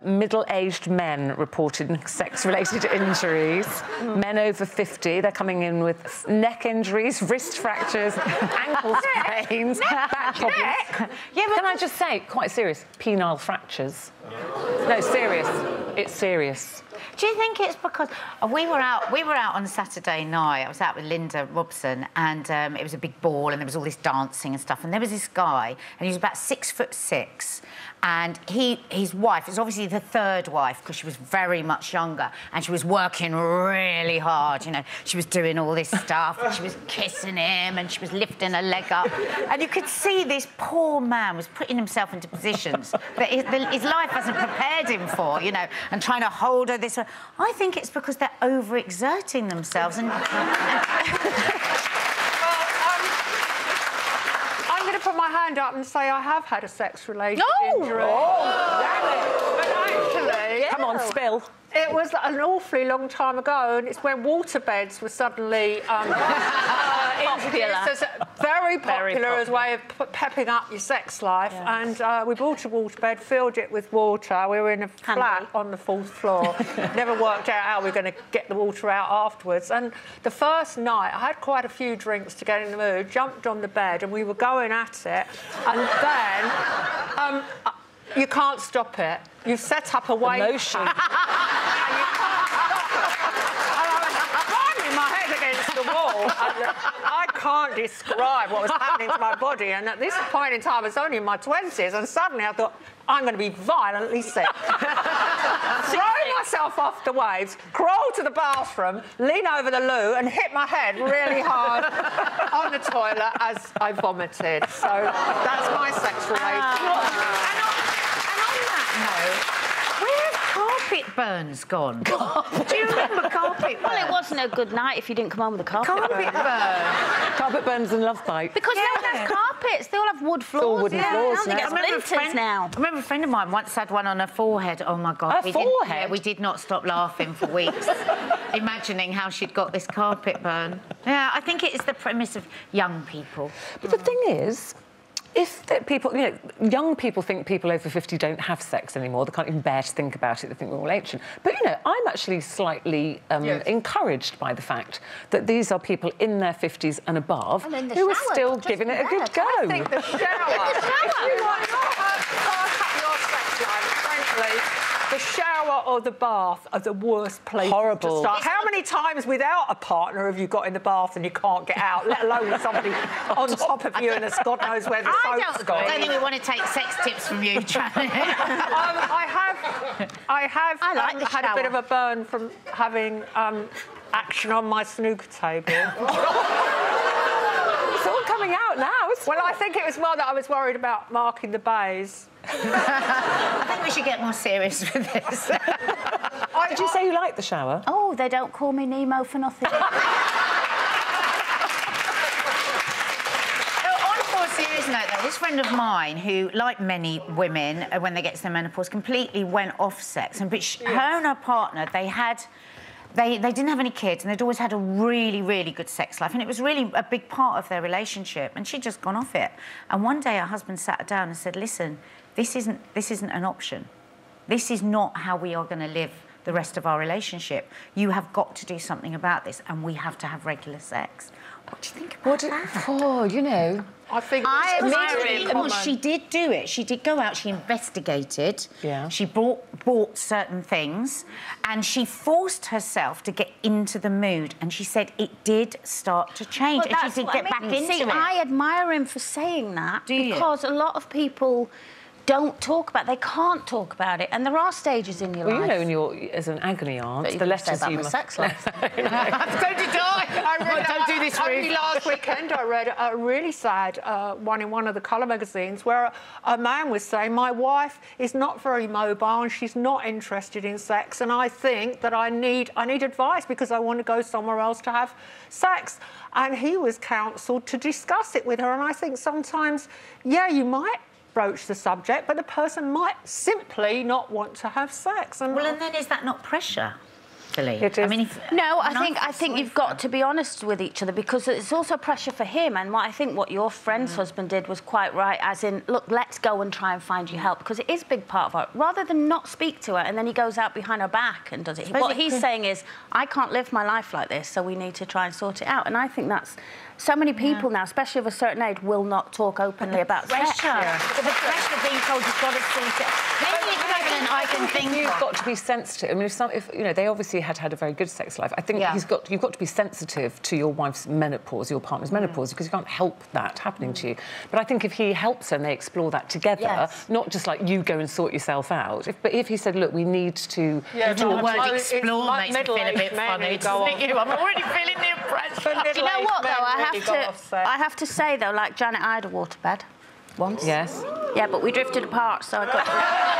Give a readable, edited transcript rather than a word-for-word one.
Middle-aged men reported sex-related injuries. Men over 50, they're coming in with neck injuries, wrist fractures, ankle sprains, back problems. Yeah, but can I just say, quite serious, penile fractures. No, serious. It's serious. Do you think it's because we were out on Saturday night? I was out with Linda Robson, and it was a big ball, and there was all this dancing and stuff. And there was this guy, and he was about 6'6", and his wife is obviously the third wife because she was very much younger, and she was working really hard. You know, she was doing all this stuff, and she was kissing him, and she was lifting her leg up, and you could see this poor man was putting himself into positions that his life hasn't prepared him for. You know, and trying to hold her this. I think it's because they're overexerting themselves and... I'm going to put my hand up and say I have had a sex-related injury. Oh, And actually... Come on, spill. It was an awfully long time ago, and it's when waterbeds were suddenly introduced as very popular as a way of pepping up your sex life. Yes. And we bought a waterbed, filled it with water. We were in a flat on the 4th floor. Never worked out how we were going to get the water out afterwards. And the first night, I had quite a few drinks to get in the mood, jumped on the bed, and we were going at it. And then... you can't stop it. You've set up a wave Emotion. and you can't stop it. And I was banging my head against the wall. And I can't describe what was happening to my body. And at this point in time, I was only in my 20s, and suddenly I thought, I'm going to be violently sick. Throw myself off the waves, crawl to the bathroom, lean over the loo and hit my head really hard on the toilet as I vomited. So that's my sex-related... Where have carpet burns gone? Do you remember carpet burns? Well, it wasn't a good night if you didn't come home with a carpet burn. Carpet burns and love bite. Because they don't have carpets, they all have wood floors. All wooden floors They get splinters now. I remember a friend of mine once had one on her forehead. Oh, my God. Her forehead? Yeah, we did not stop laughing for weeks, imagining how she'd got this carpet burn. Yeah, I think it is the premise of young people. But the thing is... if people, you know, young people think people over 50 don't have sex anymore, they can't even bear to think about it, they think we're all ancient. But, you know, I'm actually slightly encouraged by the fact that these are people in their 50s and above who are still giving it a good go. I think the shower. If you want your sex life, frankly, the shower or the bath are the worst place to start. How many times without a partner have you got in the bath and you can't get out, let alone with somebody on top of you and there's God knows where the soap's gone? I don't think we want to take sex tips from you, Charlie. I have had a bit of a burn from having action on my snooker table. It's all coming out now, isn't it? Well, I think it was more that I was worried about marking the bays. I think we should get more serious with this. Did you say you liked the shower? Oh, they don't call me Nemo for nothing. On a more serious note, though, this friend of mine who, like many women, when they get to their menopause, completely went off sex. And her and her partner, they didn't have any kids, and they'd always had a really, really good sex life, and it was really a big part of their relationship, and she'd just gone off it. And one day her husband sat her down and said, listen, this isn't an option. This is not how we are going to live the rest of our relationship. You have got to do something about this, and we have to have regular sex. What do you think about that? Oh, you know... I think she did do it. She did go out, she investigated, she bought certain things, and she forced herself to get into the mood, and she said it did start to change, and she did get back into it. I admire him for saying that, because a lot of people don't talk about it. They can't talk about it, and there are stages in your life. You know, as an agony aunt, the letters you must... sex life. So did I. Don't do this, Ruth. Only last weekend I read a really sad one in one of the colour magazines where a man was saying, my wife is not very mobile and she's not interested in sex, and I think that I need advice because I want to go somewhere else to have sex. And he was counselled to discuss it with her, and I think sometimes, yeah, you might broach the subject, but the person might simply not want to have sex. And well, and then is that not pressure? silly. It is. I mean, No, I think you've got to be honest with each other, because it's also pressure for him. And what your friend's husband did was quite right, as in, look, let's go and try and find you help, because it is a big part of it. Rather than not speak to her and then he goes out behind her back and does it. What he's saying is, I can't live my life like this, so we need to try and sort it out. And I think that's so many people now, especially of a certain age, will not talk openly about sex. The pressure being told you've got to sort it. I can think you've got to be sensitive. I mean, if you know, they obviously had a very good sex life. I think you've got to be sensitive to your wife's menopause, your partner's menopause, because you can't help that happening to you. But I think if he helps her and they explore that together, not just like you go and sort yourself out. But if he said, look, we need to... the word explore makes me feel a bit funny. I'm already feeling the impression. Do you know what, though? I have to say, though, like Janet, I had a waterbed once. Yes. Yeah, but we drifted apart, so I got...